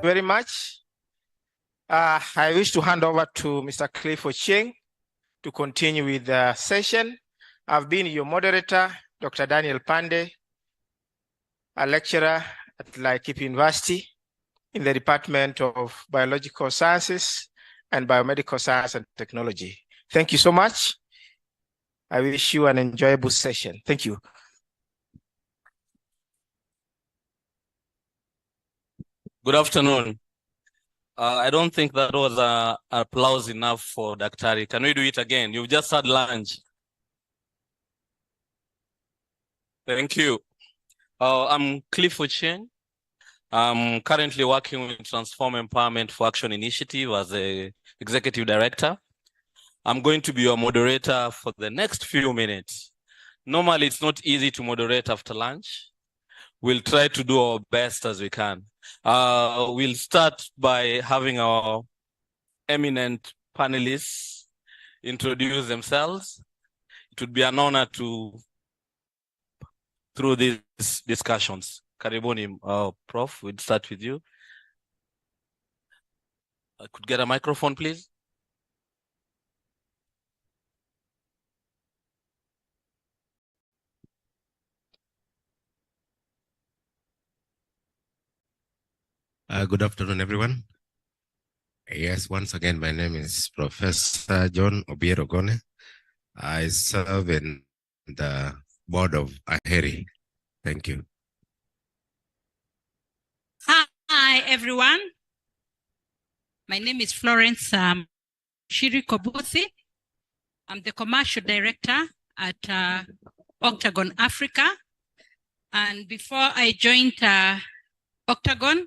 very much. I wish to hand over to Mr. Cliff Ochieng to continue with the session. I've been your moderator, Dr. Daniel Pande, a lecturer at Laikipia University in the Department of Biological Sciences and Biomedical Science and Technology. Thank you so much. I wish you an enjoyable session. Thank you. Good afternoon. I don't think that was applause enough for Daktari. Can we do it again? You've just had lunch. Thank you. I'm Cliff Ochieng. I'm currently working with Transform Empowerment for Action Initiative as a executive director. I'm going to be your moderator for the next few minutes. Normally, it's not easy to moderate after lunch. We'll try to do our best as we can. We'll start by having our eminent panelists introduce themselves. It would be an honor to, through these discussions. Karibuni, Prof, we'll start with you. I could get a microphone, please. Good afternoon, everyone. Yes, once again, my name is Professor John Obiero Gone. I serve in the board of Aheri. Thank you. Hi, everyone. My name is Florence Shiri Kobuthi. I'm the commercial director at Octagon Africa. And before I joined Octagon,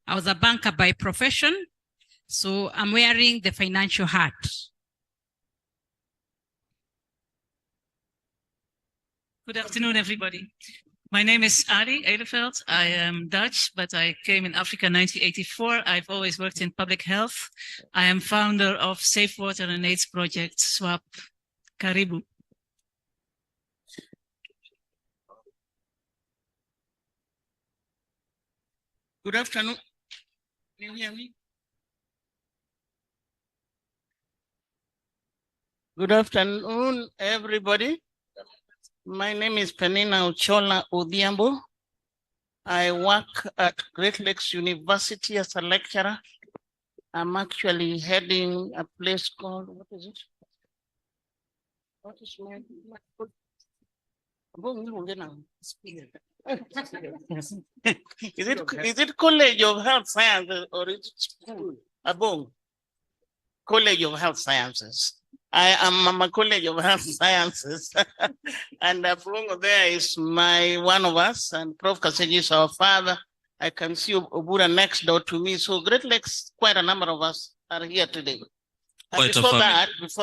I was a banker by profession, so I'm wearing the financial hat. Good afternoon, everybody. My name is Ari Edelveld. I am Dutch, but I came in Africa in 1984. I've always worked in public health. I am founder of Safe Water and AIDS Project, SWAP. Karibu. Good afternoon. Can you hear me? Good afternoon, everybody. My name is Penina Ochola Odhiambo. I work at Great Lakes University as a lecturer. I'm actually heading a place called, what is it? What is my is it College of Health Sciences or is it school? Abong. College of Health Sciences. I am a College of Health Sciences. And Abong there is one of us, and Prof. Kaseji is our father. I can see Obura next door to me. So Great Lakes, quite a number of us are here today. And before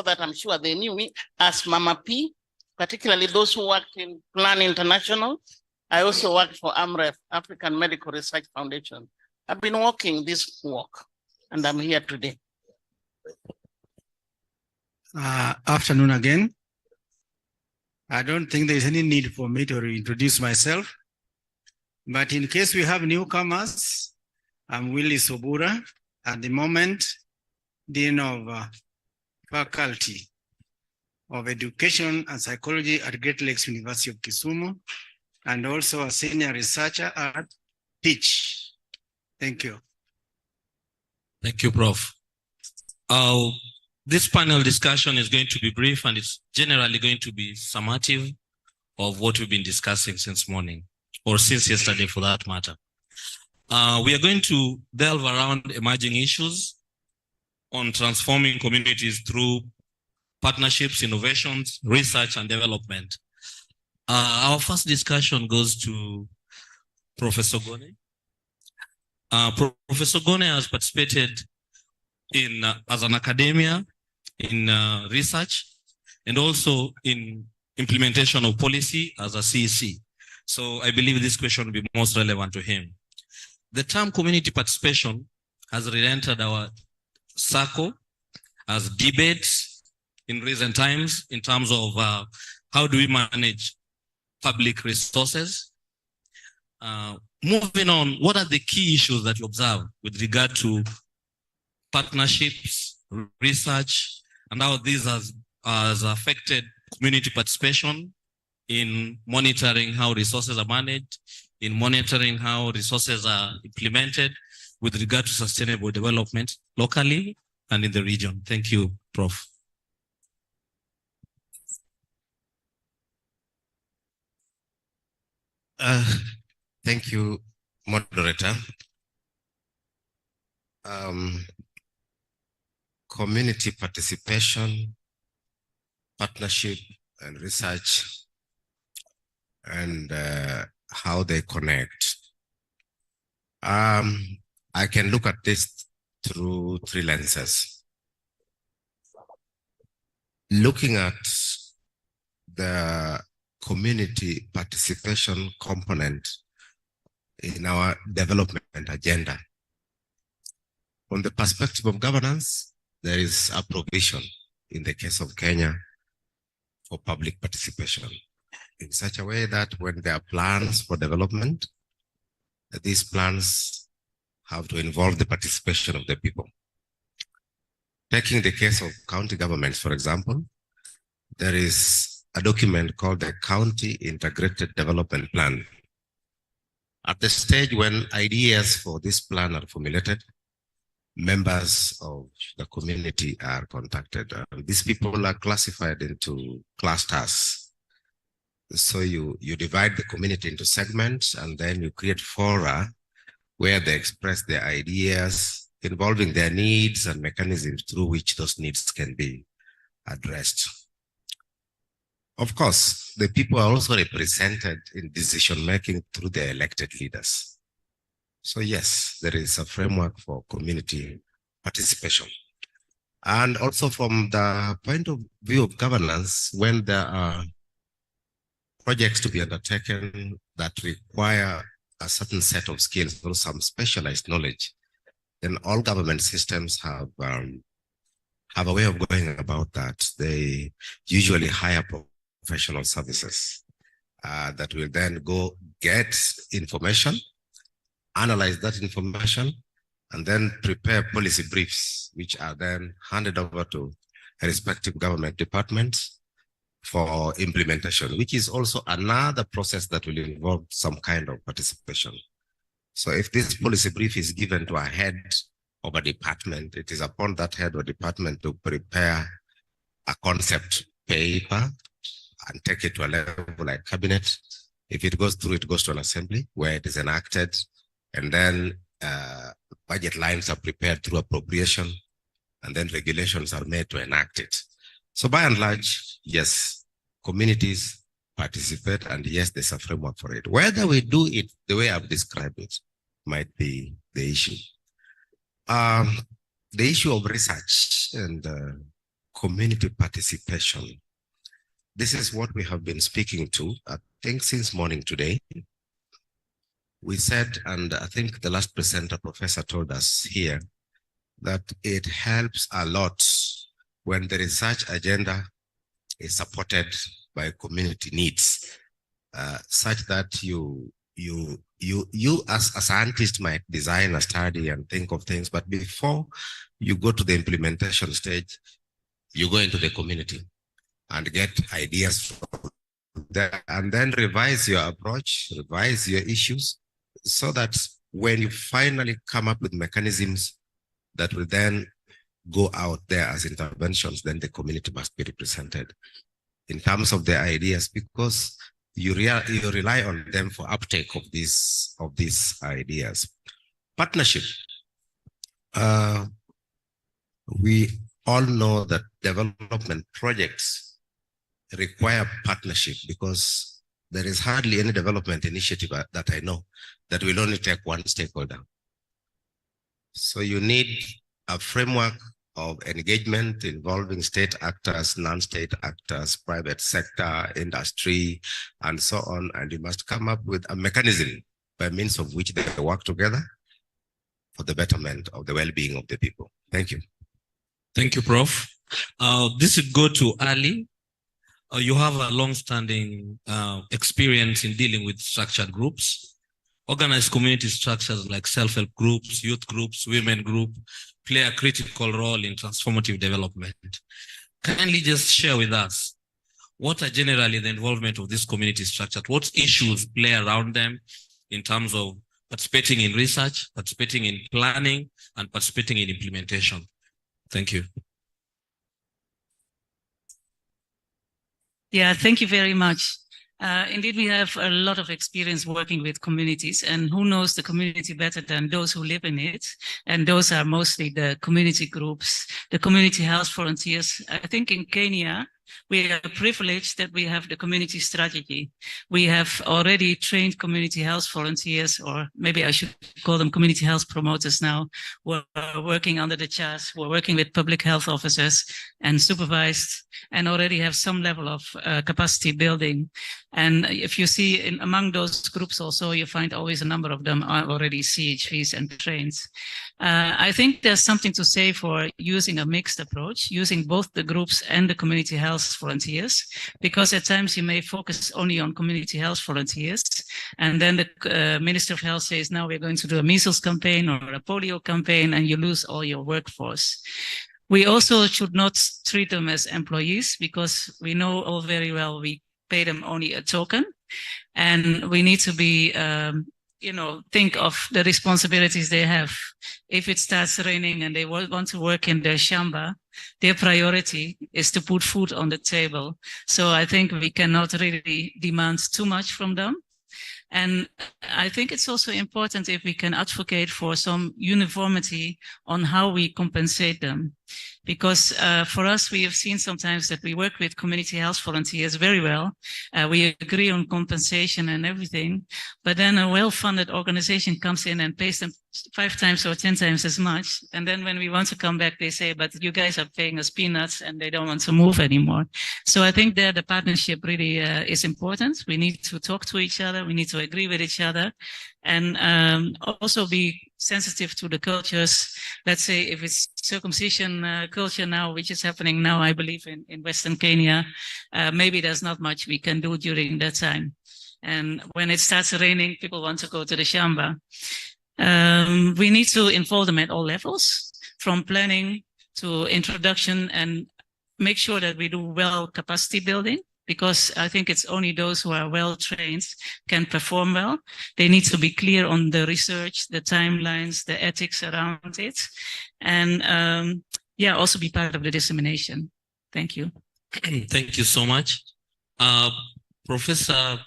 that, I'm sure they knew me as Mama P, particularly those who worked in Plan International. I also worked for AMREF, African Medical Research Foundation. I've been walking this walk, and I'm here today. Afternoon again. I don't think there's any need for me to reintroduce myself, but in case we have newcomers, I'm Willie Sobura, at the moment, Dean of Faculty of Education and Psychology at Great Lakes University of Kisumu, and also a senior researcher at Tich. Thank you. Thank you, Prof. This panel discussion is going to be brief, and it's generally going to be summative of what we've been discussing since morning, or since yesterday for that matter. We are going to delve around emerging issues on transforming communities through partnerships, innovations, research, and development. Our first discussion goes to Professor Gone. Professor Gone has participated in as an academia in research and also in implementation of policy as a CEC. So I believe this question will be most relevant to him. The term community participation has re-entered our circle as debates in recent times in terms of how do we manage public resources. moving on, what are the key issues that you observe with regard to partnerships, research, and how this has affected community participation in monitoring how resources are managed, in monitoring how resources are implemented with regard to sustainable development locally and in the region? Thank you, Prof. Thank you, moderator. Community participation, partnership, and research, and how they connect. I can look at this through three lenses. Looking at the community participation component in our development agenda. From the perspective of governance, there is a provision in the case of Kenya for public participation in such a way that when there are plans for development, these plans have to involve the participation of the people. Taking the case of county governments, for example, there is a document called the County Integrated Development Plan. At the stage when ideas for this plan are formulated, members of the community are contacted. These people are classified into clusters. So you divide the community into segments, and then you create fora where they express their ideas, involving their needs and mechanisms through which those needs can be addressed. Of course, the people are also represented in decision-making through their elected leaders. So yes, there is a framework for community participation. And also from the point of view of governance, when there are projects to be undertaken that require a certain set of skills or some specialized knowledge, then all government systems have a way of going about that. They usually hire professional services that will then go get information, analyze that information, and then prepare policy briefs, which are then handed over to a respective government departments for implementation, which is also another process that will involve some kind of participation. So if this policy brief is given to a head of a department, it is upon that head or department to prepare a concept paper and take it to a level like cabinet. If it goes through, it goes to an assembly where it is enacted, and then budget lines are prepared through appropriation, and then regulations are made to enact it. So by and large, yes, communities participate, and yes, there's a framework for it. Whether we do it the way I've described it might be the issue. The issue of research and community participation. This is what we have been speaking to, I think, since morning today. We said, and I think the last presenter, professor, told us here, that it helps a lot when the research agenda is supported by community needs, such that you as a scientist might design a study and think of things, but before you go to the implementation stage, you go into the community and get ideas from there, and then revise your approach, revise your issues, so that when you finally come up with mechanisms that will then go out there as interventions, then the community must be represented in terms of their ideas, because you rely on them for uptake of these ideas. Partnership. We all know that development projects require partnership, because there is hardly any development initiative that I know that will only take one stakeholder. So you need a framework of engagement involving state actors, non-state actors, private sector, industry, and so on. And you must come up with a mechanism by means of which they work together for the betterment of the well-being of the people. Thank you. Thank you, Prof. This would go to Ali. You have a long-standing experience in dealing with structured groups. Organized community structures like self-help groups, youth groups, women group play a critical role in transformative development. Kindly just share with us, what are generally the involvement of this community structure? What issues play around them in terms of participating in research, participating in planning, and participating in implementation? Thank you. Yeah, thank you very much. Indeed, we have a lot of experience working with communities, and who knows the community better than those who live in it? And those are mostly the community groups, the community health volunteers. I think in Kenya, we are privileged that we have the community strategy. We have already trained community health volunteers, or maybe I should call them community health promoters now, who are working under the CHAS, who are working with public health officers and supervised, and already have some level of capacity building. And if you see among those groups also, you find always a number of them are already CHVs and trained. I think there's something to say for using a mixed approach, using both the groups and the community health volunteers, because at times you may focus only on community health volunteers, and then the Minister of Health says, now we're going to do a measles campaign or a polio campaign, and you lose all your workforce. We also should not treat them as employees, because we know all very well we pay them only a token, and we need to be think of the responsibilities they have. If it starts raining and they want to work in their shamba, their priority is to put food on the table. So I think we cannot really demand too much from them. And I think it's also important if we can advocate for some uniformity on how we compensate them. Because for us, we have seen sometimes that we work with community health volunteers very well. We agree on compensation and everything, but then a well-funded organization comes in and pays them 5 times or 10 times as much. And then when we want to come back, they say, but you guys are paying us peanuts, and they don't want to move anymore. So I think that the partnership really is important. We need to talk to each other. We need to agree with each other, and also be sensitive to the cultures. Let's say if it's circumcision culture now, which is happening now, I believe in Western Kenya, maybe there's not much we can do during that time. And when it starts raining, people want to go to the shamba. We need to involve them at all levels, from planning to introduction, and make sure that we do well capacity building, because I think it's only those who are well trained can perform well. They need to be clear on the research, the timelines, the ethics around it, and also be part of the dissemination. Thank you. Thank you so much. Professor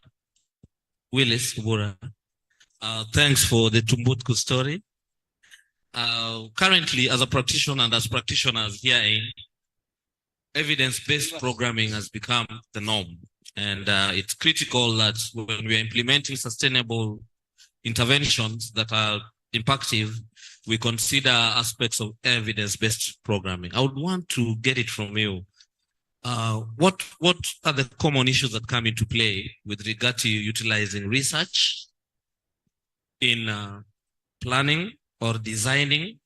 Willis Ubura, thanks for the Tumbutku story. Currently, as a practitioner and as practitioners here, evidence-based programming has become the norm. And it's critical that when we are implementing sustainable interventions that are impactful, we consider aspects of evidence-based programming. I would want to get it from you. What are the common issues that come into play with regard to utilizing research in planning or designing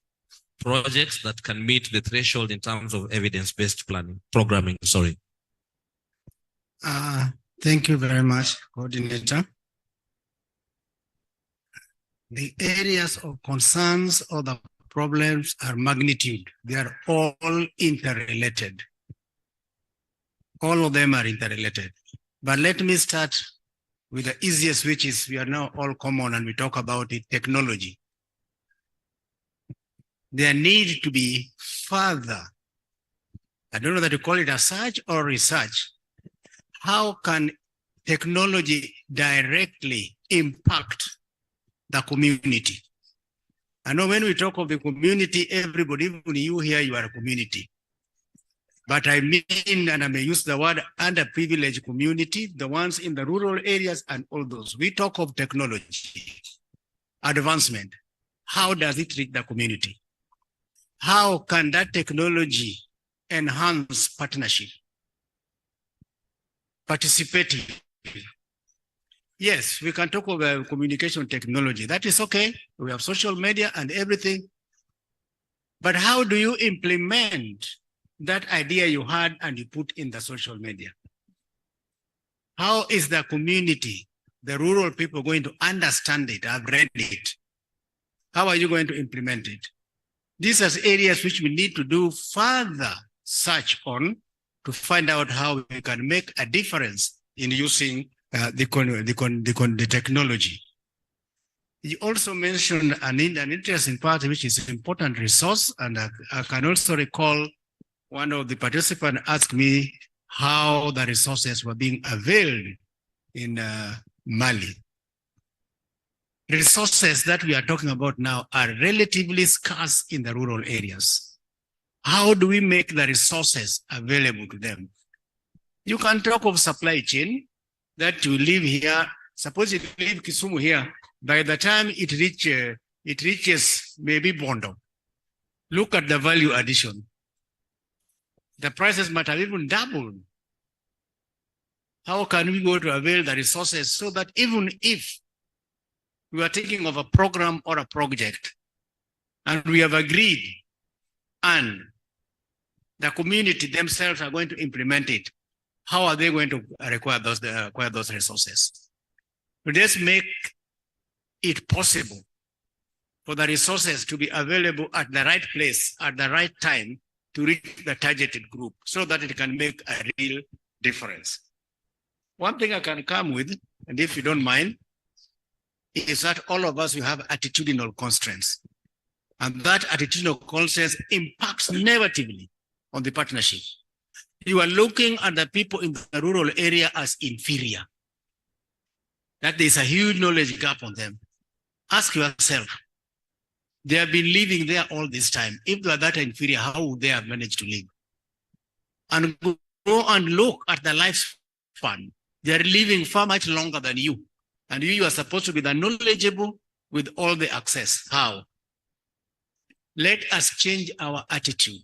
projects that can meet the threshold in terms of evidence-based programming? Sorry. Thank you very much, Coordinator. The areas of concerns or the problems are magnitude. They are all interrelated. All of them are interrelated. But let me start with the easiest, which is we are now all common, and we talk about it, technology. There need to be further, I don't know that you call it a search or research. How can technology directly impact the community? I know when we talk of the community, everybody, even you here, you are a community. But I mean, and I may use the word underprivileged community, the ones in the rural areas and all those. We talk of technology, advancement. How does it reach the community? How can that technology enhance partnership? Participating. Yes, we can talk about communication technology. That is okay. We have social media and everything. But how do you implement that idea you had and you put in the social media? How is the community the rural people going to understand it, have read it? How are you going to implement it? These are areas which we need to do further search on to find out how we can make a difference in using the technology. You also mentioned an interesting part, which is an important resource. And I can also recall one of the participants asked me how the resources were being availed in Mali. Resources that we are talking about now are relatively scarce in the rural areas. How do we make the resources available to them? You can talk of supply chain, that you live here. Suppose you live Kisumu here, by the time it reaches maybe Bondo. Look at the value addition. The prices might have even doubled. How can we go to avail the resources so that even if we are thinking of a program or a project and we have agreed and the community themselves are going to implement it, how are they going to acquire those resources? Let's make it possible for the resources to be available at the right place, at the right time to reach the targeted group so that it can make a real difference. One thing I can come with, and if you don't mind, is that all of us, we have attitudinal constraints. And that attitudinal constraints impacts negatively on the partnership. You are looking at the people in the rural area as inferior. That there's a huge knowledge gap on them. Ask yourself, they have been living there all this time. If they are that inferior, how would they have managed to live? And go and look at the lifespan. They are living far much longer than you. And you are supposed to be the knowledgeable with all the access. How? Let us change our attitude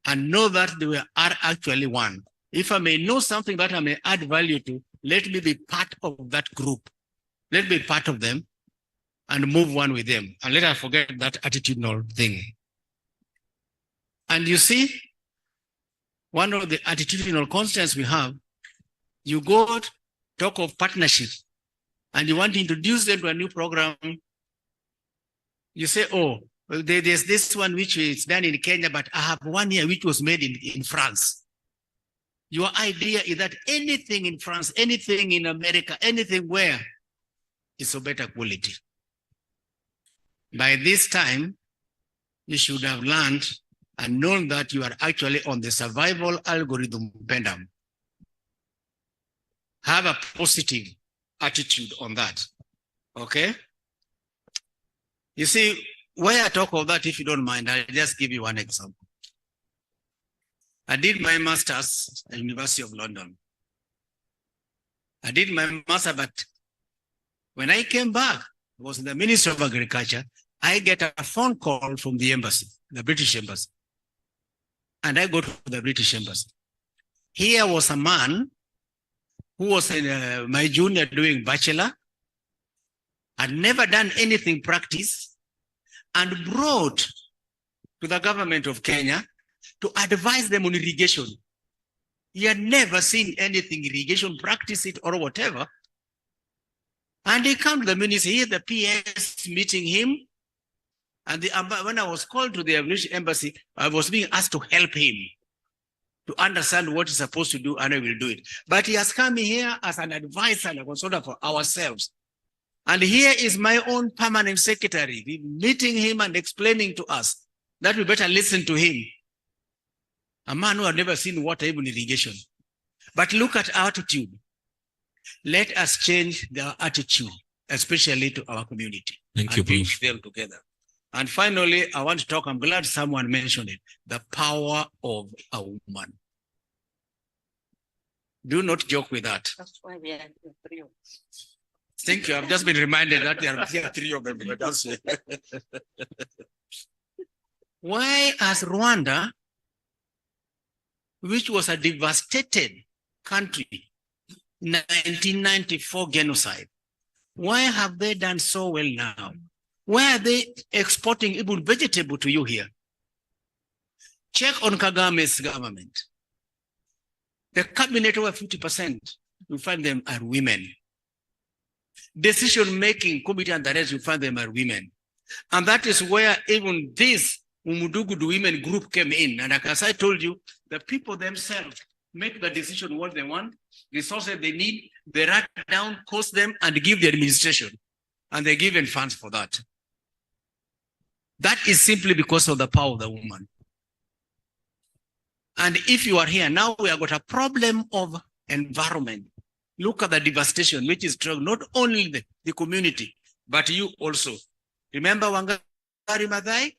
and know that they are actually one. If I may know something that I may add value to, let me be part of that group. Let me be part of them and move one with them. And let us forget that attitudinal thing. And you see, one of the attitudinal constants we have, you go talk of partnership and you want to introduce them to a new program. You say, oh, well, there's this one which is done in Kenya, but I have one here which was made in France. Your idea is that anything in France, anything in America, anything where is of better quality. By this time, you should have learned and known that you are actually on the survival algorithm pendulum. Have a positive attitude on that, okay? You see, why I talk of that, if you don't mind, I'll just give you one example. I did my master's at the University of London. I did my master, but when I came back, I was in the Ministry of Agriculture, I get a phone call from the embassy, the British embassy. And I go to the British embassy. Here was a man who was my junior doing bachelor, had never done anything practice, and brought to the government of Kenya to advise them on irrigation. He had never seen anything irrigation, practice it or whatever. And he came to the ministry, here the PS meeting him. And when I was called to the British embassy, I was being asked to help him to understand what he's supposed to do, and I will do it. But he has come here as an advisor and a consultant for ourselves. And here is my own permanent secretary, meeting him and explaining to us that we better listen to him. A man who had never seen water, even irrigation. But look at our attitude. Let us change the attitude, especially to our community. Thank you, please. Them together. And finally, I want to talk, I'm glad someone mentioned it, the power of a woman. Do not joke with that. That's why we are three. Thank you. I've just been reminded that there are three of them. That's it. Why has Rwanda, which was a devastated country, 1994 genocide, why have they done so well now? Why are they exporting even vegetable to you here? Check on Kagame's government. The cabinet over 50%, you find them are women. decision-making committee and the rest, you find them are women. And that is where even this Umudugudu women group came in. And like as I told you, the people themselves make the decision what they want, resources they need, they write down, cost them, and give the administration. And they're given funds for that. That is simply because of the power of the woman. And if you are here now, we have got a problem of environment. Look at the devastation, which is not only the community, but you also. Remember Wangari Maathai?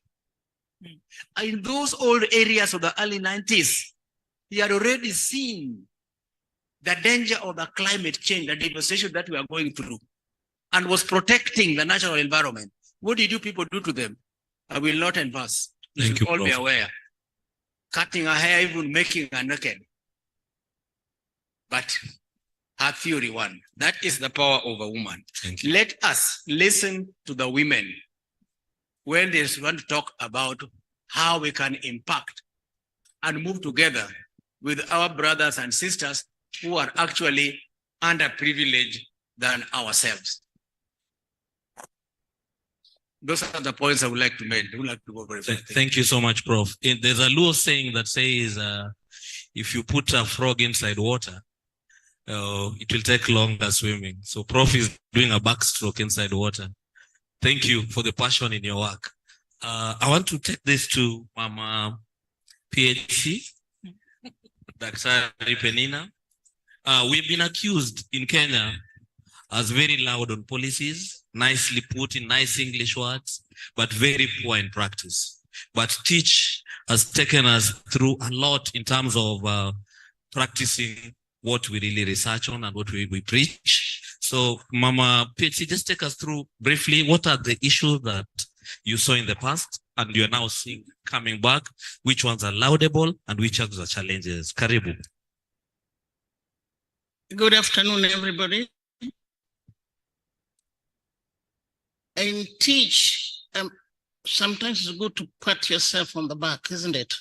In those old areas of the early 90s, he had already seen the danger of the climate change, the devastation that we are going through, and was protecting the natural environment. What did you people do to them? I will not advance. You should all be aware. Cutting her hair, even making her naked. But her theory won. That is the power of a woman. Let us listen to the women when they want to talk about how we can impact and move together with our brothers and sisters who are actually underprivileged than ourselves. Those are the points I would like to make. I would like to go very fast. Thank you so much, Prof. There's a Luo saying that says, if you put a frog inside water, it will take longer swimming. So Prof is doing a backstroke inside water. Thank you for the passion in your work. I want to take this to Mama PhD, Tich-Aheri Penina. We've been accused in Kenya as very loud on policies, nicely put in nice English words, but very poor in practice. But Tich has taken us through a lot in terms of practicing what we really research on and what we preach. So Mama PhD, just take us through briefly, what are the issues that you saw in the past and you're now seeing coming back? Which ones are laudable and which ones are challenges? Karibu. Good afternoon, everybody. In Tich, sometimes it's good to pat yourself on the back, isn't it?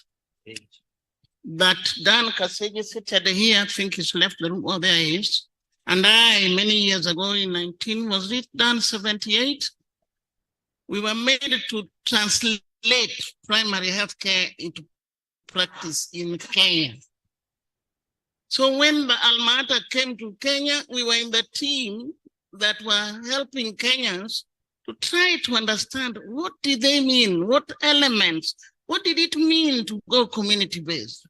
That Dan Kaseji seated here, I think he's left the room. Oh, there he is. And I, many years ago in 78, we were made to translate primary healthcare into practice in Kenya. So when the Almata came to Kenya, we were in the team that were helping Kenyans to try to understand what did they mean, what elements, what did it mean to go community-based?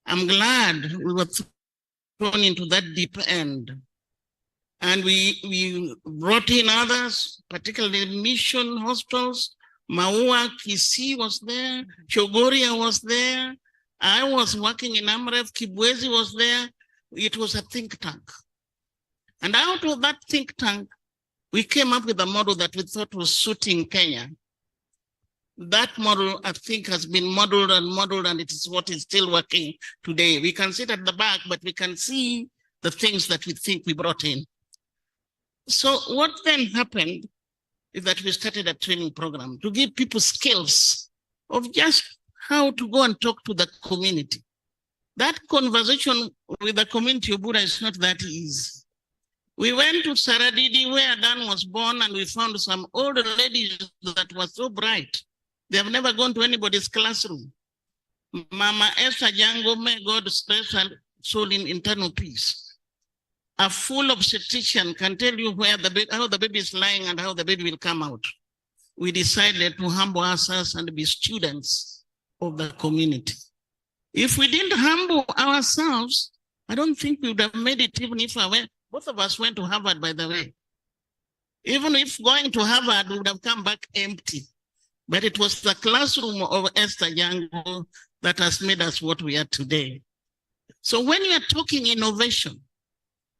I'm glad we were thrown into that deep end. And we brought in others, particularly mission hospitals. Maua, Kisii was there, Chogoria was there. I was working in Amref, Kibwezi was there. It was a think tank. And out of that think tank, we came up with a model that we thought was suiting Kenya. That model, I think, has been modeled, and it is what is still working today. We can sit at the back, but we can see the things that we think we brought in. So what then happened is that we started a training program to give people skills of just how to go and talk to the community. That conversation with the community of Buddha is not that easy. We went to Saradidi where Dan was born, and we found some old ladies that were so bright. They have never gone to anybody's classroom. Mama Esther Jango, may God rest her soul in internal peace. A full obstetrician can tell you where how the baby is lying and how the baby will come out. We decided to humble ourselves and be students of the community. If we didn't humble ourselves, I don't think we would have made it, even if both of us went to Harvard, by the way. Even if going to Harvard, we would have come back empty. But it was the classroom of Esther Jango that has made us what we are today. So when you are talking innovation,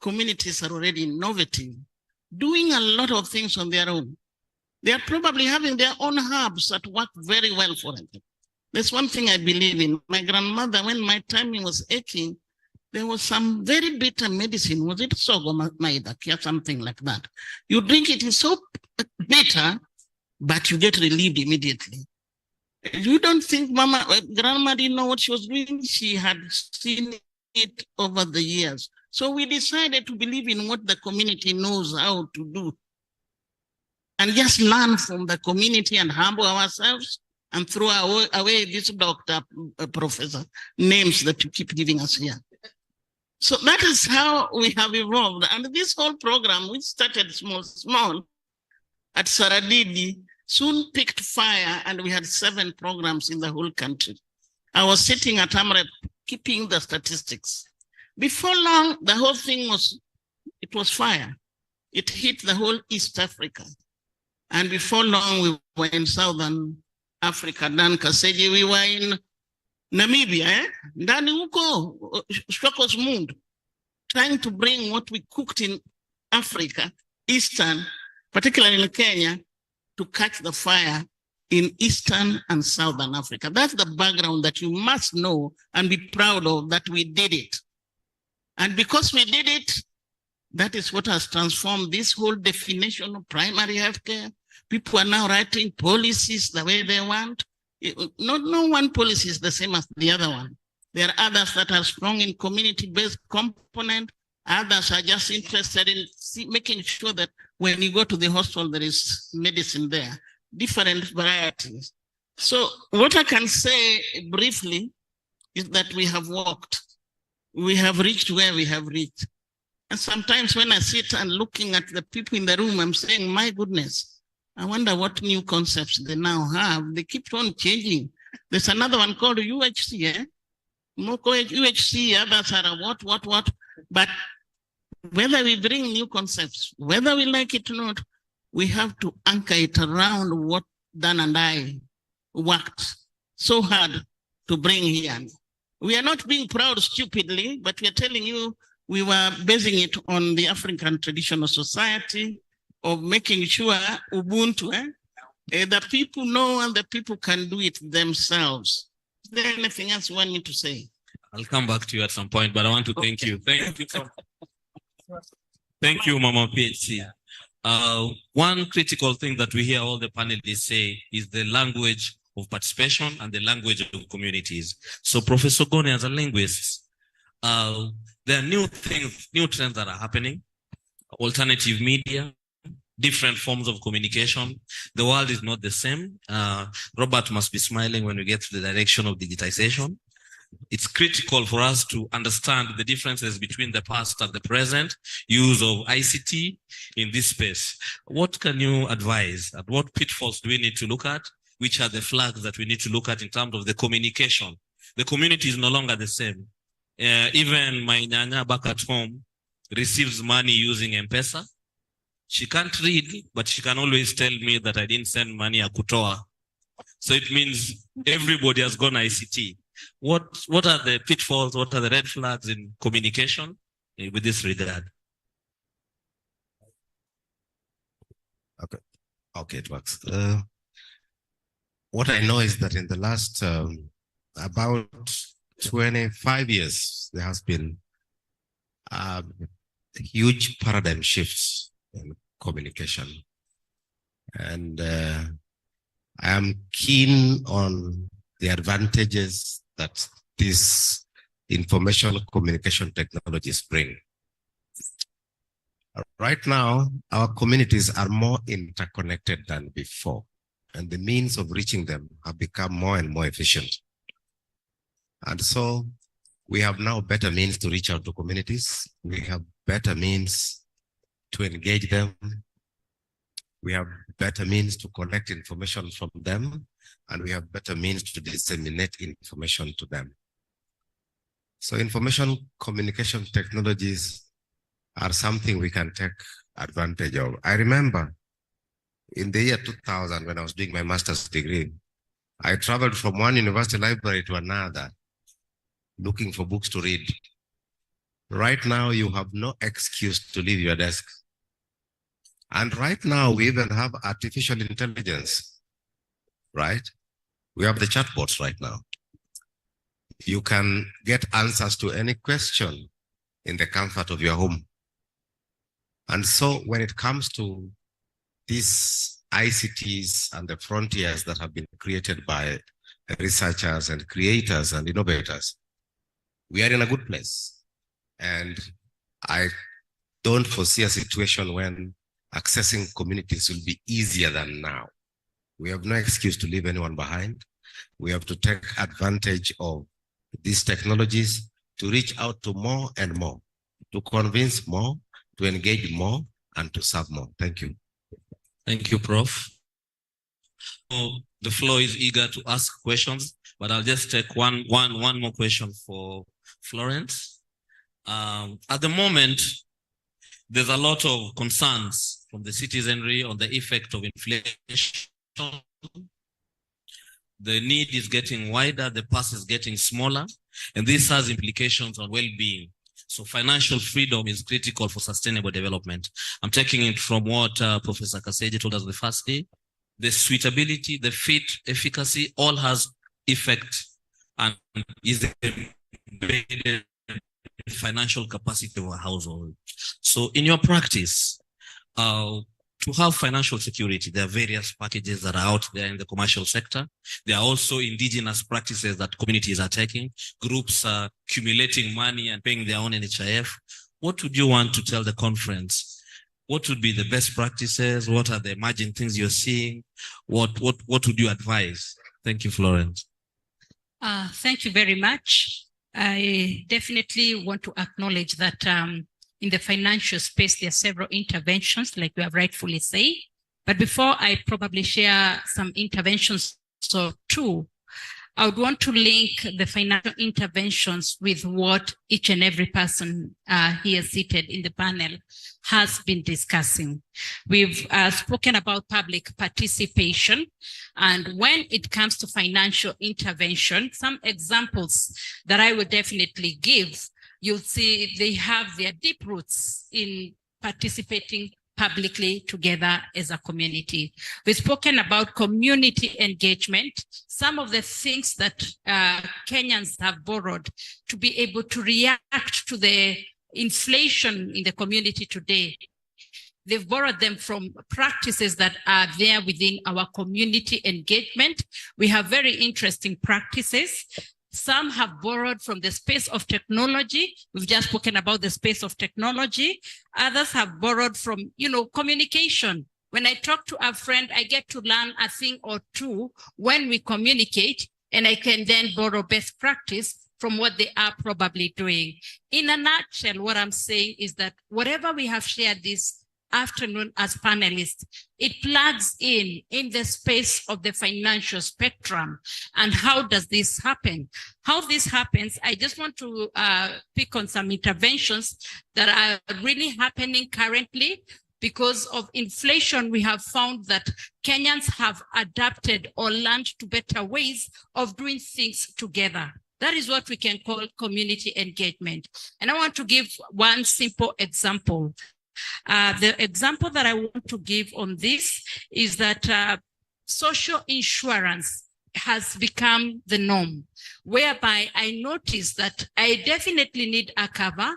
communities are already innovative, doing a lot of things on their own. They are probably having their own hubs that work very well for them. That's one thing I believe in. My grandmother, when my tummy was aching, there was some very bitter medicine. Was it Sogomaidak or something like that? You drink it, it's so bitter, but you get relieved immediately. You don't think grandma didn't know what she was doing? She had seen it over the years. So we decided to believe in what the community knows how to do and just learn from the community and humble ourselves and throw away this doctor, professor names that you keep giving us here. So that is how we have evolved. And this whole program, which started small at Saradidi, soon picked fire, and we had 7 programs in the whole country. I was sitting at AMREP keeping the statistics. Before long, the whole thing was fire. It hit the whole East Africa. And before long, we were in Southern Africa. Dan Kaseji, we were in Namibia, ndani huko Stockholm's Mood, trying to bring what we cooked in Africa, Eastern, particularly in Kenya, to catch the fire in Eastern and Southern Africa. That's the background that you must know and be proud of, that we did it. And because we did it, that is what has transformed this whole definition of primary healthcare. People are now writing policies the way they want. No one policy is the same as the other one. There are others that are strong in community-based component. Others are just interested in making sure that when you go to the hospital, there is medicine there, different varieties. So what I can say briefly is that we have walked. We have reached where we have reached. And sometimes when I sit and looking at the people in the room, I'm saying, my goodness, I wonder what new concepts they now have. They keep on changing. There's another one called UHC, eh? UHC, others are what. But whether we bring new concepts, whether we like it or not, we have to anchor it around what Dan and I worked so hard to bring here. We are not being proud stupidly, but we are telling you we were basing it on the African traditional society of making sure Ubuntu, the people know and the people can do it themselves. Is there anything else you want me to say? I'll come back to you at some point, but I want to thank you. Thank you. Thank you, Mama PhD. One critical thing that we hear all the panelists say is the language of participation and the language of communities. So Professor Gone, as a linguist, there are new things, new trends that are happening, alternative media, different forms of communication. The world is not the same. Robert must be smiling when we get to the direction of digitization. It's critical for us to understand the differences between the past and the present use of ICT in this space. What can you advise? And what pitfalls do we need to look at? Which are the flags that we need to look at in terms of the communication? The community is no longer the same. Even my nyanya back at home receives money using M-Pesa. She can't read, but she can always tell me that I didn't send money a kutoa. So it means everybody has gone ICT. What are the pitfalls? What are the red flags in communication with this regard? Okay, it works. What I know is that in the last about 25 years, there has been huge paradigm shifts in communication. And I am keen on the advantages that these information communication technologies bring. Right now, our communities are more interconnected than before, and the means of reaching them have become more and more efficient. And so we have now better means to reach out to communities. We have better means to engage them. We have better means to collect information from them, and we have better means to disseminate information to them. So information communication technologies are something we can take advantage of. I remember in the year 2000, when I was doing my master's degree, I traveled from one university library to another, looking for books to read. Right now, you have no excuse to leave your desk. And right now, we even have artificial intelligence, right? We have the chatbots right now. You can get answers to any question in the comfort of your home. And so when it comes to these ICTs and the frontiers that have been created by researchers and creators and innovators, we are in a good place. And I don't foresee a situation when accessing communities will be easier than now. We have no excuse to leave anyone behind. We have to take advantage of these technologies to reach out to more and more, to convince more, to engage more, and to serve more. Thank you. Thank you, Prof. So the floor is eager to ask questions, but I'll just take one more question for Florence. At the moment, there's a lot of concerns from the citizenry on the effect of inflation. The need is getting wider, the purse is getting smaller, and this has implications on well-being. So financial freedom is critical for sustainable development. I'm taking it from what Professor Kaseja told us the first day. The suitability, the fit, efficacy, all has effect and is embedded in financial capacity of a household. So in your practice, to have financial security, there are various packages that are out there in the commercial sector. There are also indigenous practices that communities are taking. Groups are accumulating money and paying their own NHIF. What would you want to tell the conference? What would be the best practices? What are the emerging things you're seeing? What would you advise? Thank you, Florence. Thank you very much. I definitely want to acknowledge that in the financial space, there are several interventions, like you have rightfully said. But before I probably share some interventions or two, I would want to link the financial interventions with what each and every person here seated in the panel has been discussing. We've spoken about public participation, and when it comes to financial intervention, some examples that I would definitely give, you'll see they have their deep roots in participating publicly together as a community. We've spoken about community engagement, some of the things that Kenyans have borrowed to be able to react to the inflation in the community today. They've borrowed them from practices that are there within our community engagement. We have very interesting practices. Some have borrowed from the space of technology. We've just spoken about the space of technology. Others have borrowed from, communication. When I talk to a friend, I get to learn a thing or two when we communicate, and I can then borrow best practice from what they are probably doing. In a nutshell, what I'm saying is that whatever we have shared this afternoon as panelists, it plugs in the space of the financial spectrum. And how does this happen? How this happens, I just want to pick on some interventions that are really happening currently. Because of inflation, we have found that Kenyans have adapted or learned to better ways of doing things together. That is what we can call community engagement. And I want to give one simple example. The example that I want to give on this is that social insurance has become the norm, whereby I notice that I definitely need a cover.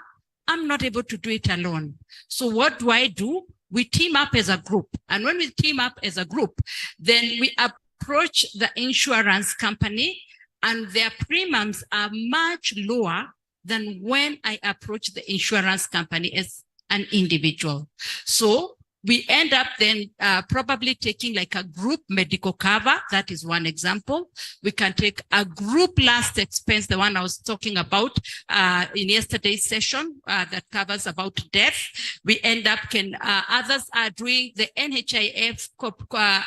I'm not able to do it alone. So what do? We team up as a group. And when we team up as a group, then we approach the insurance company, and their premiums are much lower than when I approach the insurance company as an individual. So we end up then probably taking like a group medical cover. That is one example. We can take a group last expense, the one I was talking about in yesterday's session that covers about death. We end up others are doing the NHIF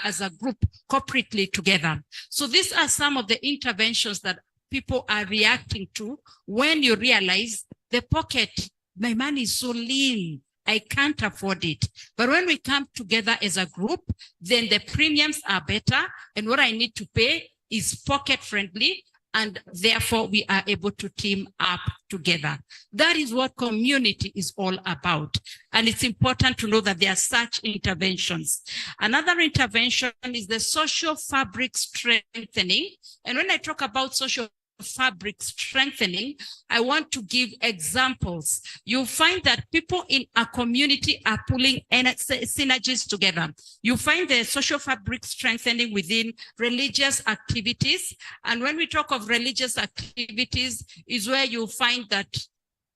as a group corporately together. So these are some of the interventions that people are reacting to when you realize the pocket, my money is so lean, I can't afford it. But when we come together as a group, then the premiums are better. And what I need to pay is pocket friendly. And therefore, we are able to team up together. That is what community is all about. And it's important to know that there are such interventions. Another intervention is the social fabric strengthening. And when I talk about social fabric strengthening, I want to give examples. You'll find that people in a community are pulling synergies together. You find the social fabric strengthening within religious activities. And when we talk of religious activities, is where you'll find that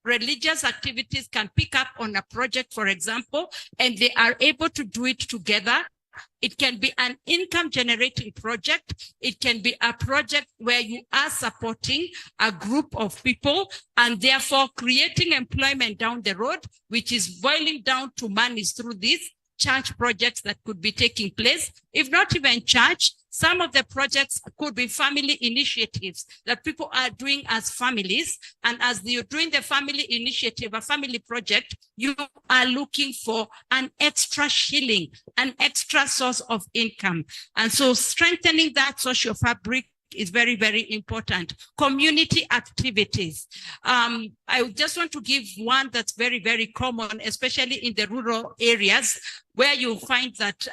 religious activities can pick up on a project, for example, and they are able to do it together. It can be an income generating project. It can be a project where you are supporting a group of people and therefore creating employment down the road, which is boiling down to monies through these church projects that could be taking place. If not even church, some of the projects could be family initiatives that people are doing as families. And as you're doing the family initiative, a family project, you are looking for an extra shilling, an extra source of income. And so strengthening that social fabric is very, very important. Community activities. I just want to give one that's very, very common, especially in the rural areas, where you find that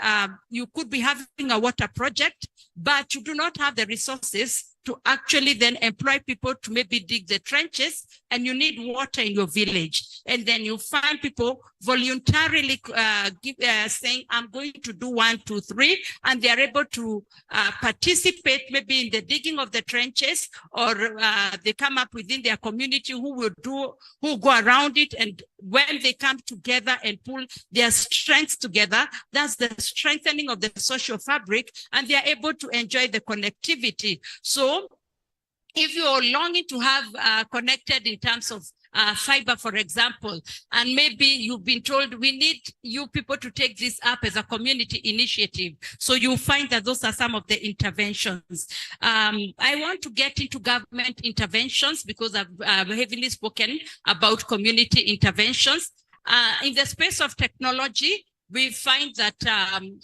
you could be having a water project, but you do not have the resources to actually then employ people to maybe dig the trenches, and you need water in your village. And then you find people voluntarily saying, I'm going to do 1, 2, 3, and they're able to participate maybe in the digging of the trenches, or they come up within their community who go around it. And when they come together and pull their strengths together, that's the strengthening of the social fabric, and they're able to enjoy the connectivity. So if you're longing to have connected in terms of fiber, for example, and maybe you've been told we need you people to take this up as a community initiative. So you find that those are some of the interventions. I want to get into government interventions because I've heavily spoken about community interventions. In the space of technology, we find that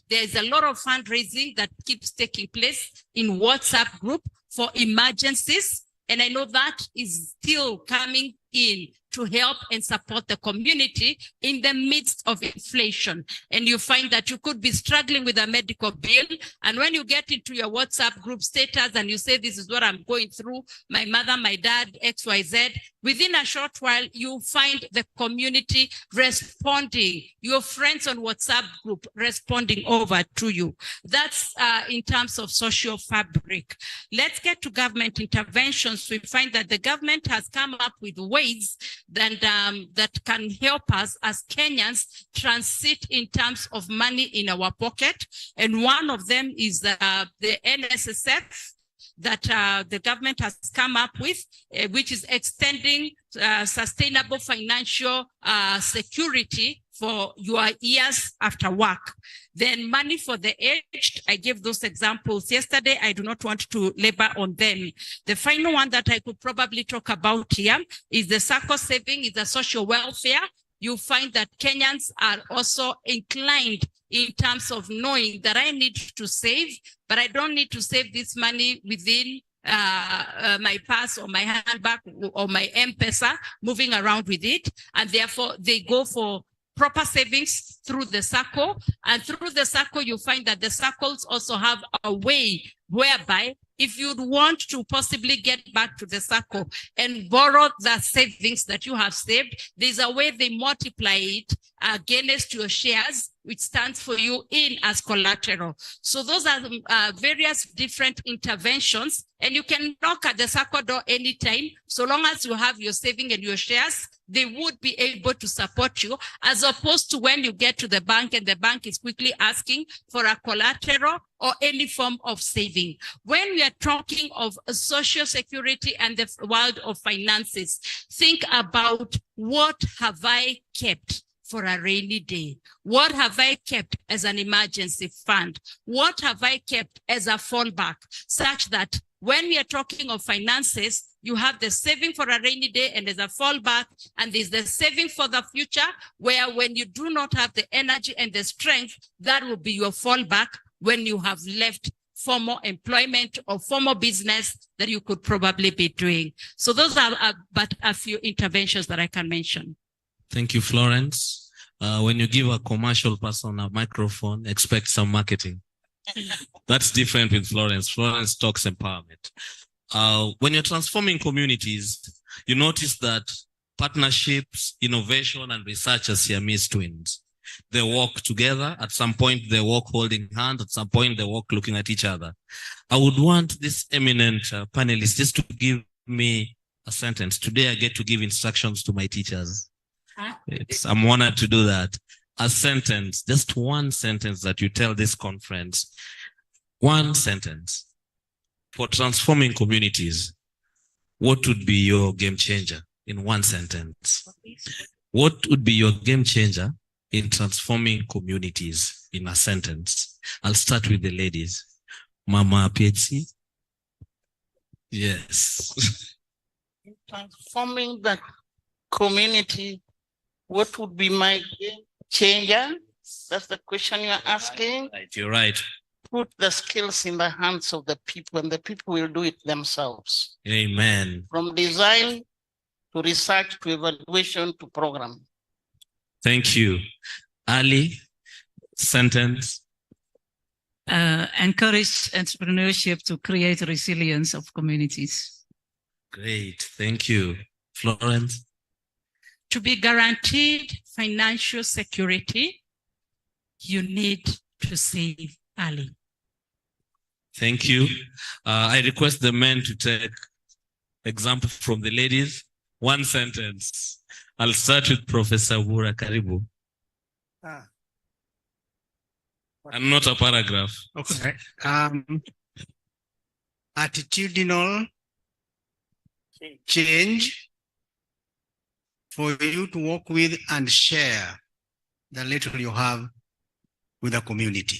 there's a lot of fundraising that keeps taking place in WhatsApp group for emergencies. And I know that is still coming in to help and support the community in the midst of inflation. And you find that you could be struggling with a medical bill. And when you get into your WhatsApp group status and you say, this is what I'm going through, my mother, my dad, XYZ, within a short while, you find the community responding, your friends on WhatsApp group responding over to you. That's in terms of social fabric. Let's get to government interventions. We find that the government has come up with ways that can help us as Kenyans transit in terms of money in our pocket. And one of them is the NSSF that the government has come up with, which is extending sustainable financial security for your years after work. Then money for the aged, I gave those examples yesterday. I do not want to labor on them. The final one that I could probably talk about here is the SACCO saving, is the social welfare. You find that Kenyans are also inclined in terms of knowing that I need to save, but I don't need to save this money within my purse or my handbag or my M-Pesa, moving around with it. And therefore, they go for proper savings through the SACCO. And through the SACCO, you find that the SACCOs also have a way whereby if you'd want to possibly get back to the SACCO and borrow the savings that you have saved, there's a way they multiply it against your shares, which stands for you in as collateral. So those are various different interventions, and you can knock at the SACCO door anytime. So long as you have your saving and your shares, they would be able to support you, as opposed to when you get to the bank and the bank is quickly asking for a collateral or any form of saving. When we are talking of social security and the world of finances, think about, what have I kept for a rainy day? What have I kept as an emergency fund? What have I kept as a fallback, such that when we are talking of finances, you have the saving for a rainy day and there's a fallback, and there's the saving for the future, where when you do not have the energy and the strength, that will be your fallback when you have left formal employment or formal business that you could probably be doing. So those are but a few interventions that I can mention. Thank you, Florence. When you give a commercial person a microphone, expect some marketing. That's different with Florence. Florence talks empowerment. When you're transforming communities, you notice that partnerships, innovation, and research are Siamese twins. They walk together. At some point, they walk holding hands. At some point, they walk looking at each other. I would want this eminent panelist just to give me a sentence. Today I get to give instructions to my teachers. I'm honored to do that. A sentence, just one sentence that you tell this conference. One sentence for transforming communities. What would be your game changer in one sentence? What would be your game changer in transforming communities in a sentence? I'll start with the ladies. Mama PhD. Yes. Transforming the community, what would be my game changer? That's the question you're asking. Right, you're right. Put the skills in the hands of the people, and the people will do it themselves. Amen. From design to research to evaluation to program. Thank you. Ali, sentence. Encourage entrepreneurship to create resilience of communities. Great. Thank you. Florence. To be guaranteed financial security, you need to save early. Thank you. I request the men to take example from the ladies. One sentence. I'll start with Professor Wura Karibu. And not a paragraph. Okay. Attitudinal change for you to work with and share the little you have with the community.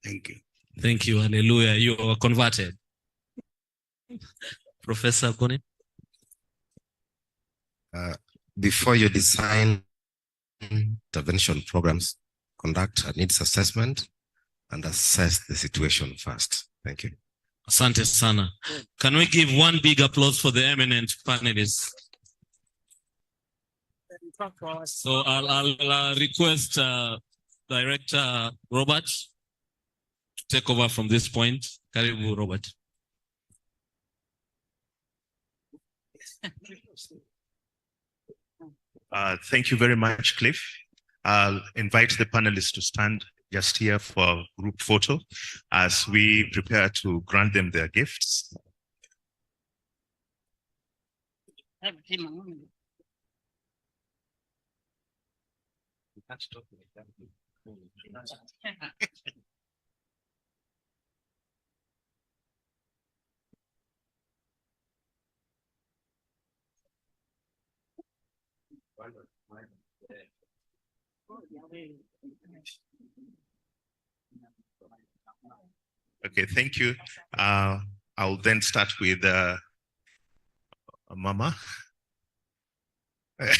Thank you. Thank you. Hallelujah. You are converted. Professor Kone. Before you design intervention programs, conduct a needs assessment and assess the situation first. Thank you. Asante sana. Can we give one big applause for the eminent panelists? So I'll request Director Robert to take over from this point. Karibu, Robert. Thank you very much, Cliff. I'll invite the panelists to stand just here for group photo as we prepare to grant them their gifts. Okay, thank you. I'll then start with Mama. And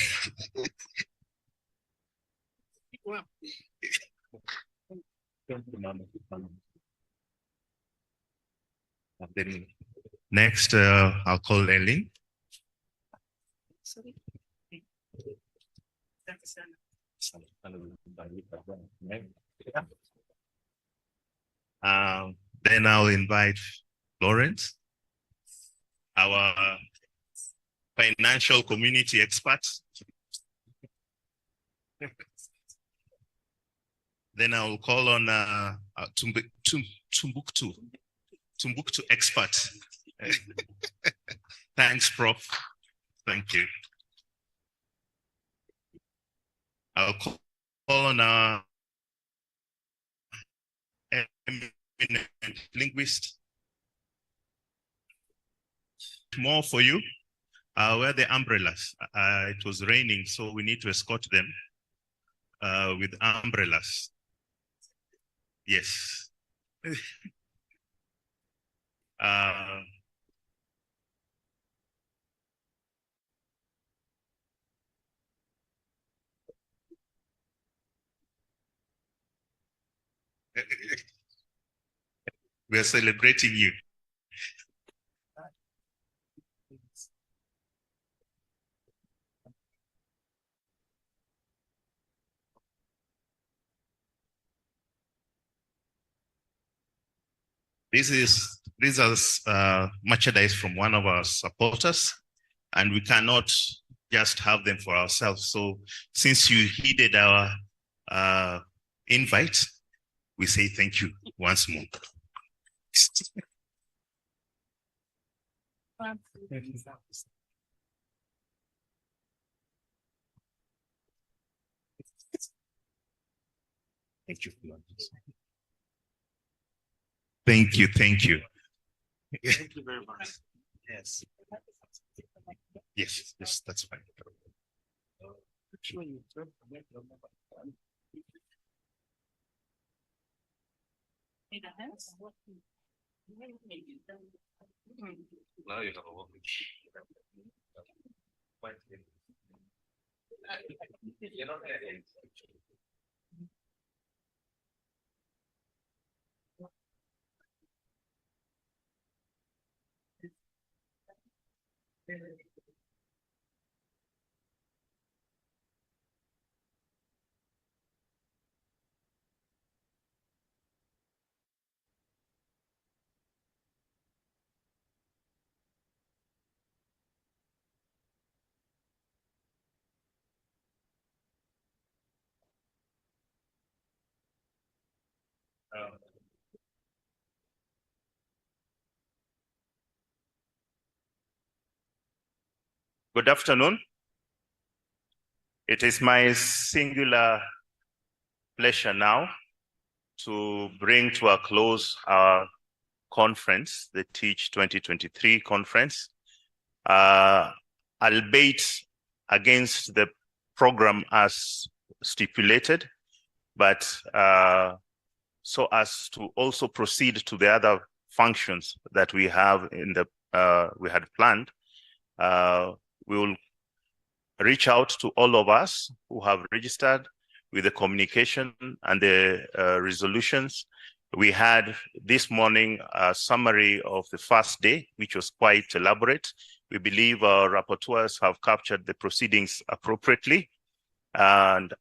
then next, I'll call Eileen. Then I'll invite Lawrence, our financial community expert. Then I will call on Tumbuktu expert. Thanks, Prof. Thank you. I'll call on our eminent linguist. More for you. Where are the umbrellas? It was raining, so we need to escort them with umbrellas. Yes. We are celebrating you. These are merchandise from one of our supporters, and we cannot just have them for ourselves. So since you heeded our invite, we say thank you once more. Thank you. Thank you. Thank you. Thank you very much. Yes. Yes, yes, that's fine. Now you have a walk. Good afternoon. It is my singular pleasure now to bring to a close our conference, the Teach 2023 conference, albeit against the program as stipulated, but so as to also proceed to the other functions that we have in the we had planned. We will reach out to all of us who have registered with the communication and the resolutions. We had this morning a summary of the first day, which was quite elaborate. We believe our rapporteurs have captured the proceedings appropriately. And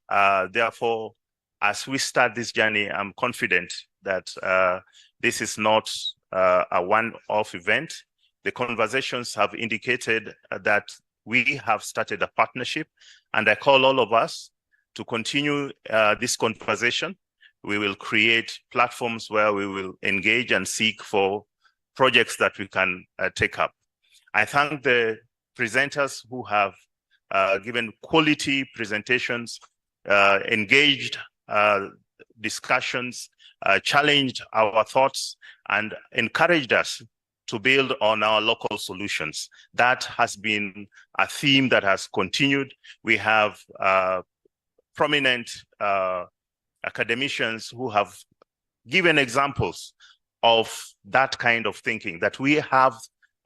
therefore, as we start this journey, I'm confident that this is not a one-off event. The conversations have indicated that we have started a partnership, and I call all of us to continue this conversation. We will create platforms where we will engage and seek for projects that we can take up. I thank the presenters who have given quality presentations, engaged discussions, challenged our thoughts, and encouraged us to build on our local solutions. That has been a theme that has continued. We have prominent academicians who have given examples of that kind of thinking, that we have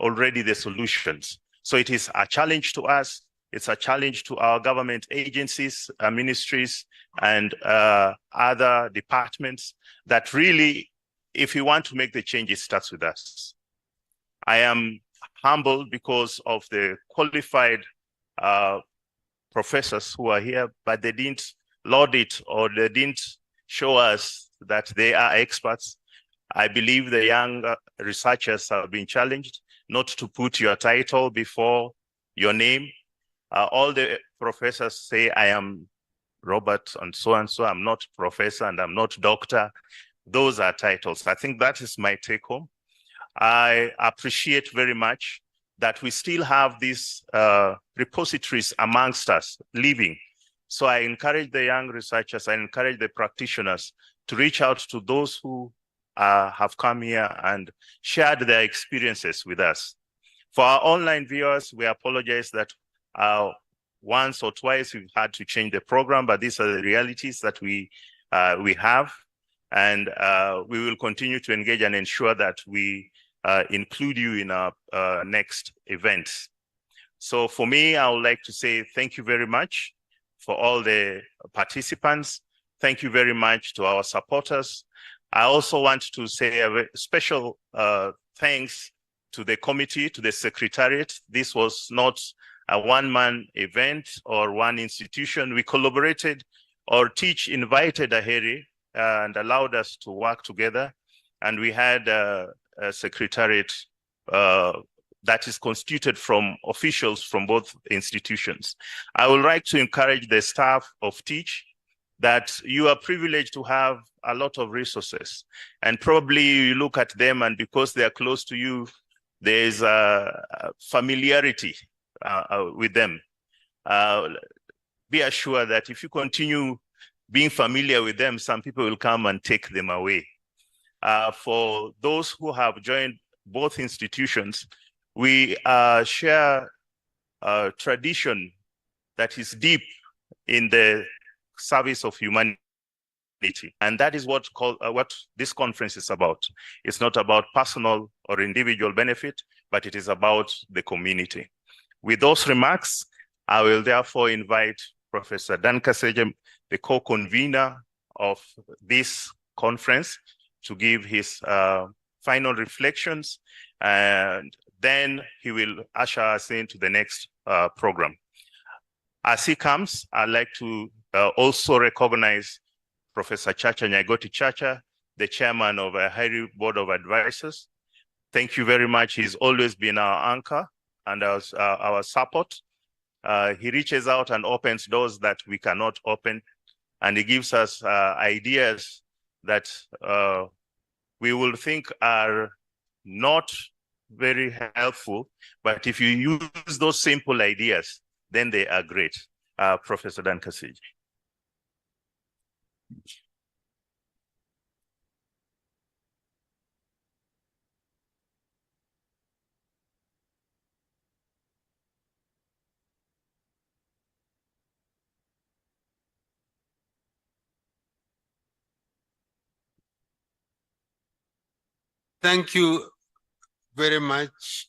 already the solutions. So it is a challenge to us. It's a challenge to our government agencies, ministries, and other departments that really, if you want to make the change, it starts with us. I am humbled because of the qualified professors who are here, but they didn't laud it or they didn't show us that they are experts. I believe the young researchers have been challenged not to put your title before your name. All the professors say, I am Robert and so, I'm not professor and I'm not doctor. Those are titles. I think that is my take home. I appreciate very much that we still have these repositories amongst us living. So I encourage the young researchers, I encourage the practitioners to reach out to those who have come here and shared their experiences with us. For our online viewers, we apologize that once or twice we've had to change the program, but these are the realities that we have. And we will continue to engage and ensure that we include you in our next events. So for me, I would like to say thank you very much for all the participants. Thank you very much to our supporters. I also want to say a special thanks to the committee, to the secretariat. This was not a one-man event or one institution. We collaborated. Our Teach invited Aheri and allowed us to work together. And we had a secretariat that is constituted from officials from both institutions. I would like to encourage the staff of Teach that you are privileged to have a lot of resources. And probably you look at them and because they are close to you, There's familiarity with them. Be assured that if you continue being familiar with them, some people will come and take them away. For those who have joined both institutions, we share a tradition that is deep in the service of humanity. And that is what this conference is about. It's not about personal or individual benefit, but it is about the community. With those remarks, I will therefore invite Professor Dan Kaseje, the co-convener of this conference, to give his final reflections, and then he will usher us into the next program. As he comes, I'd like to also recognize Professor Chacha Nyagoti Chacha, the chairman of Tich-Aheri Board of Advisors. Thank you very much. He's always been our anchor and our support. He reaches out and opens doors that we cannot open, and he gives us ideas that we will think are not very helpful, but if you use those simple ideas, then they are great. Professor Dan Kaseje. Thank you very much,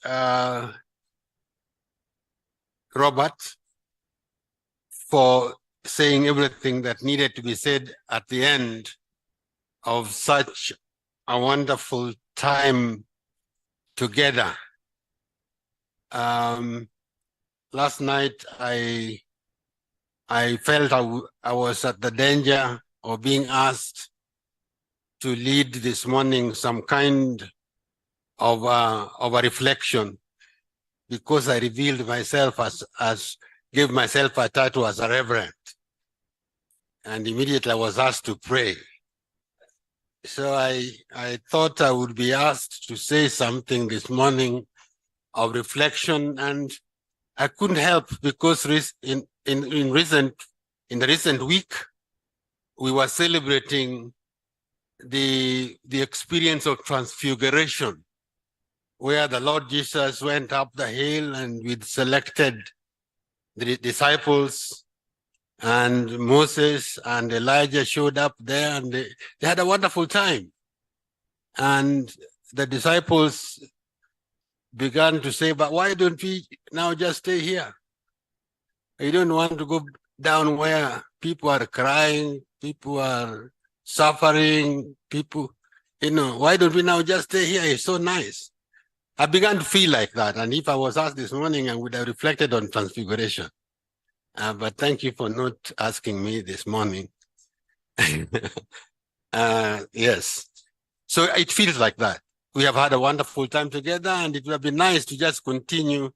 Robert, for saying everything that needed to be said at the end of such a wonderful time together. Last night, I felt I was at the danger of being asked to lead this morning some kind of a reflection, because I revealed myself gave myself a title as a reverend. And immediately I was asked to pray. So I thought I would be asked to say something this morning of reflection, and I couldn't help, because in the recent week, we were celebrating the experience of transfiguration, where the Lord Jesus went up the hill and we selected the disciples, and Moses and Elijah showed up there, and they had a wonderful time. And the disciples began to say, but why don't we now just stay here? We don't want to go down where people are crying, people are suffering, people, why don't we now just stay here? It's so nice. I began to feel like that. And if I was asked this morning, I would have reflected on transfiguration. But thank you for not asking me this morning. Yes. So it feels like that. We have had a wonderful time together, and it would have been nice to just continue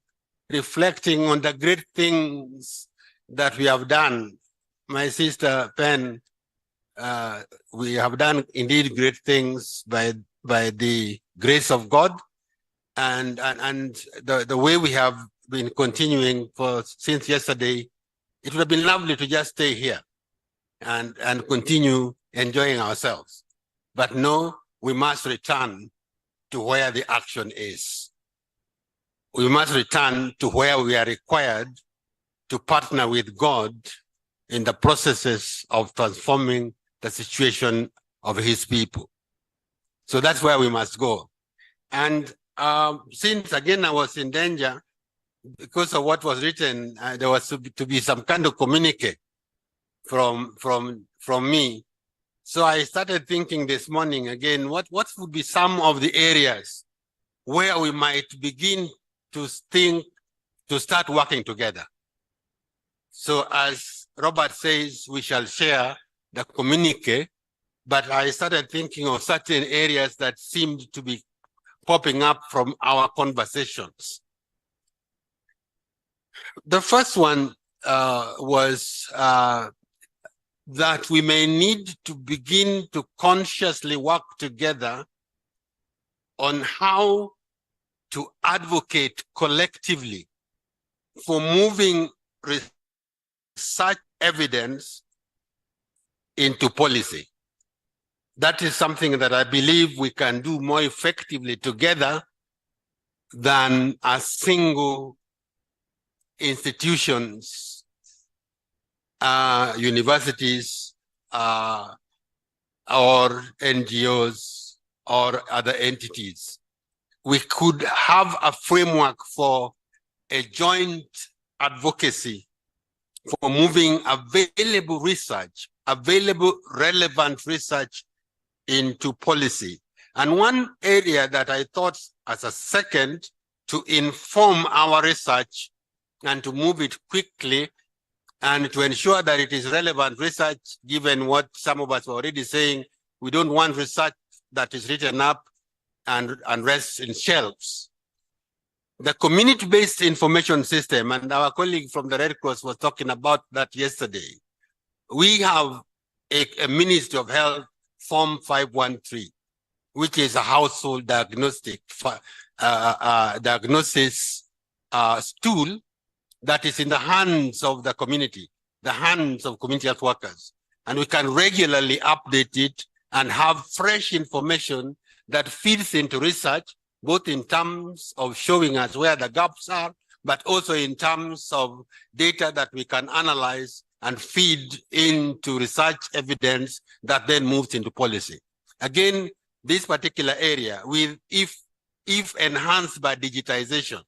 reflecting on the great things that we have done. My sister Pen, we have done indeed great things by the grace of God, and the way we have been continuing since yesterday. It would have been lovely to just stay here and continue enjoying ourselves. But no, we must return to where the action is. We must return to where we are required to partner with God in the processes of transforming the situation of his people. So that's where we must go. And since again I was in danger because of what was written, there was to be some kind of communique from me. So I started thinking this morning again, what would be some of the areas where we might begin to start working together. So as Robert says, we shall share the communique, but I started thinking of certain areas that seemed to be popping up from our conversations. The first one was that we may need to begin to consciously work together on how to advocate collectively for moving research evidence into policy. That is something that I believe we can do more effectively together than as single institutions, universities, or NGOs or other entities. We could have a framework for a joint advocacy for moving available research, available relevant research into policy. And one area that I thought as a second to inform our research and to move it quickly and to ensure that it is relevant research, given what some of us were already saying, we don't want research that is written up and rests in shelves. The community-based information system, and our colleague from the Red Cross was talking about that yesterday. We have a Ministry of Health Form 513, which is a household diagnostic diagnosis tool that is in the hands of the community, the hands of community health workers. And we can regularly update it and have fresh information that feeds into research, both in terms of showing us where the gaps are, but also in terms of data that we can analyze and feed into research evidence that then moves into policy. Again, this particular area, if enhanced by digitization,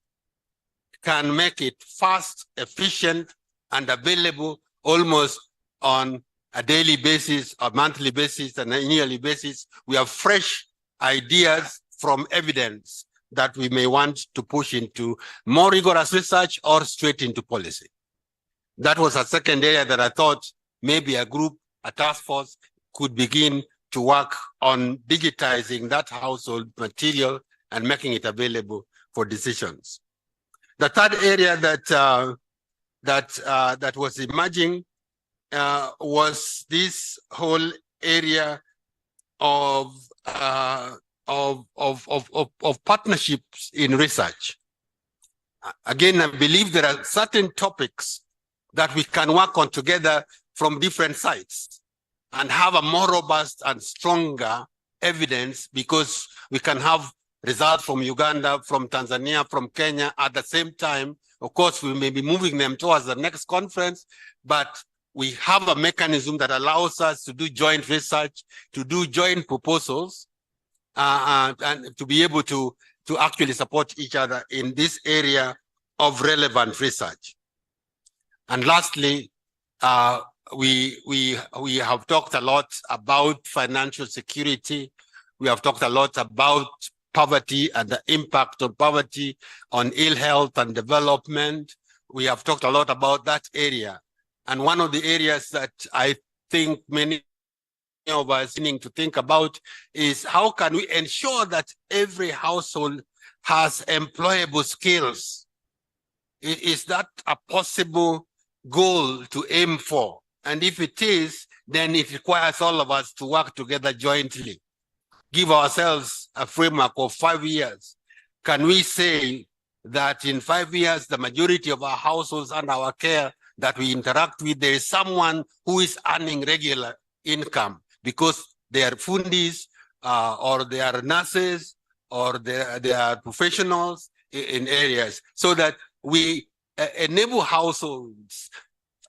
can make it fast, efficient, and available almost on a daily basis, a monthly basis, and a yearly basis. We have fresh ideas from evidence that we may want to push into more rigorous research or straight into policy. That was a second area that I thought maybe a group, a task force could begin to work on digitizing that household material and making it available for decisions. The third area that was emerging was this whole area of partnerships in research. Again, I believe there are certain topics that we can work on together from different sides and have a more robust and stronger evidence, because we can have results from Uganda, from Tanzania, from Kenya at the same time. Of course, we may be moving them towards the next conference, but we have a mechanism that allows us to do joint research, to do joint proposals, and to be able to actually support each other in this area of relevant research. And lastly, we have talked a lot about financial security. We have talked a lot about poverty and the impact of poverty on ill health and development. We have talked a lot about that area. And one of the areas that I think many of us need to think about is how can we ensure that every household has employable skills? Is that a possible goal to aim for? And if it is, then it requires all of us to work together jointly. Give ourselves a framework of 5 years. Can we say that in 5 years, the majority of our households and our care that we interact with, there is someone who is earning regular income because they are fundis or they are nurses or they are professionals in areas, so that we enable households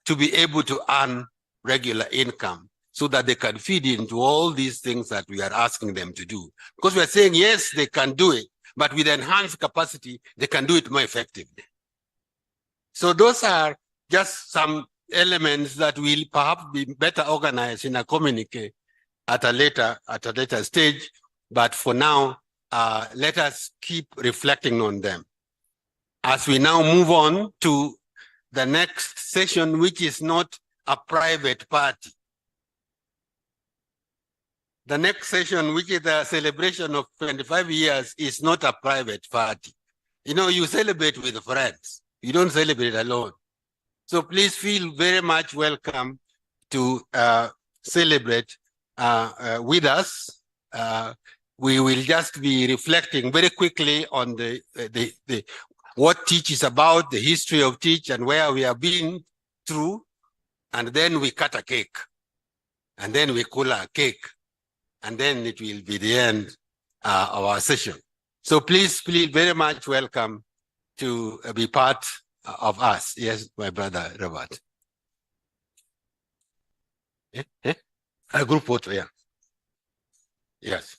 to be able to earn regular income so that they can feed into all these things that we are asking them to do. Because we are saying, yes, they can do it, but with enhanced capacity, they can do it more effectively. So those are just some elements that will perhaps be better organized in a communique at a later stage. But for now, let us keep reflecting on them. As we now move on to the next session, which is not a private party. The next session, which is the celebration of 25 years, is not a private party. You know, you celebrate with friends. You don't celebrate alone. So please feel very much welcome to celebrate with us. we will just be reflecting very quickly on what Tich is about, the history of Tich and where we have been through, and then we cut a cake, and then we cool a cake, and then it will be the end of our session. So please very much welcome to be part of us. Yes, my brother Robert. A group photo, yeah. Yes.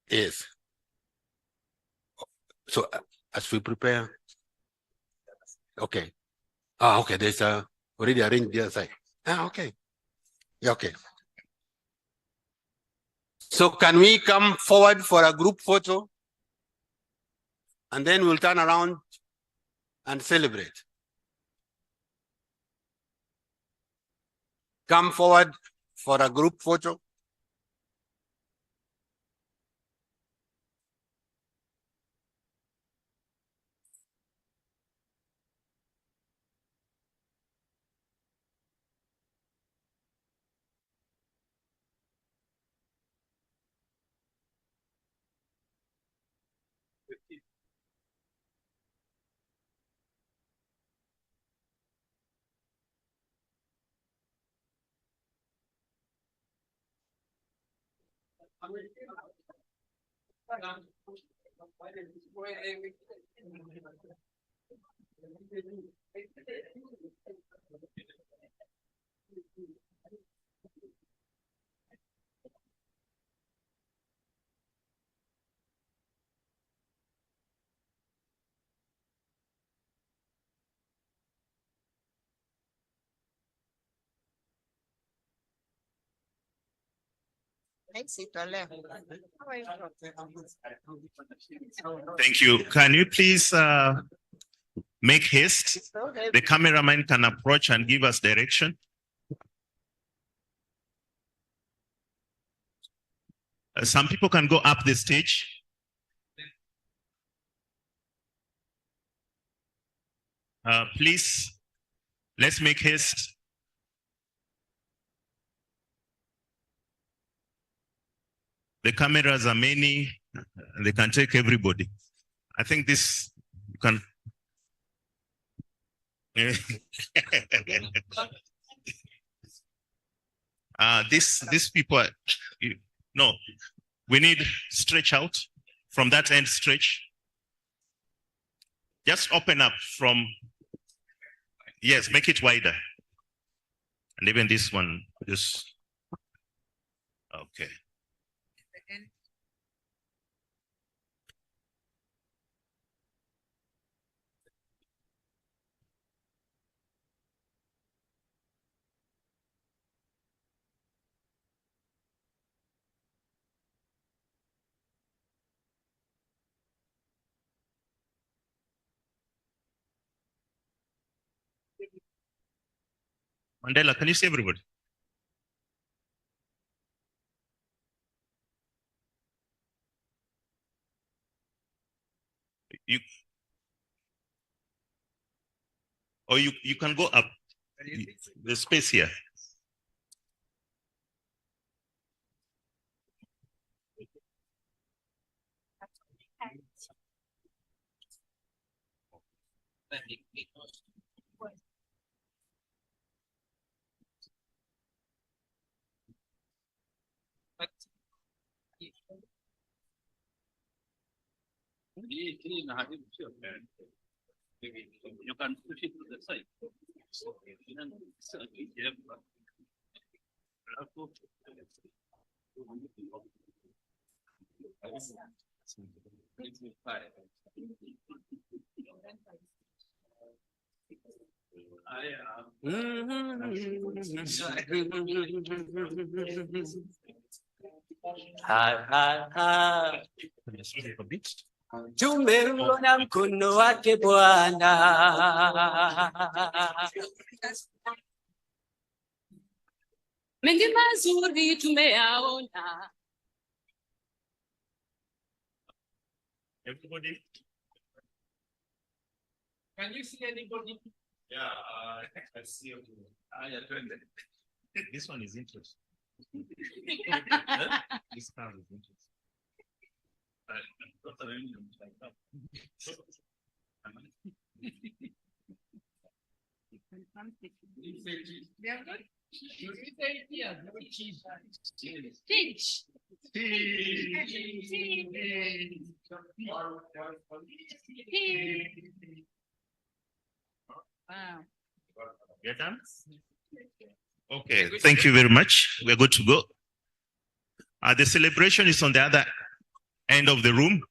Yes. So as we prepare, okay. Okay, there's already arranged the other side. Okay. Yeah, okay. So can we come forward for a group photo? And then we'll turn around and celebrate. Come forward for a group photo. Thank you. Can you please make haste? The cameraman can approach and give us direction. Some people can go up the stage. Please, let's make haste. The cameras are many, they can take everybody. I think this you can. These people, no, we need stretch out from that end, stretch. Just open up from, yes, make it wider. And even this one, just, okay. Mandela, can you see everybody? You can go up. There's space here. You can push it to the side. Tumeuona mkono wake Bwana, mengi mazuri tumeyaona. Everybody? Can you see anybody? Yeah, I see you. Yeah, This one is interesting. Wow. You're done? Okay, thank you very much. We're good to go. The celebration is on the other end of the room.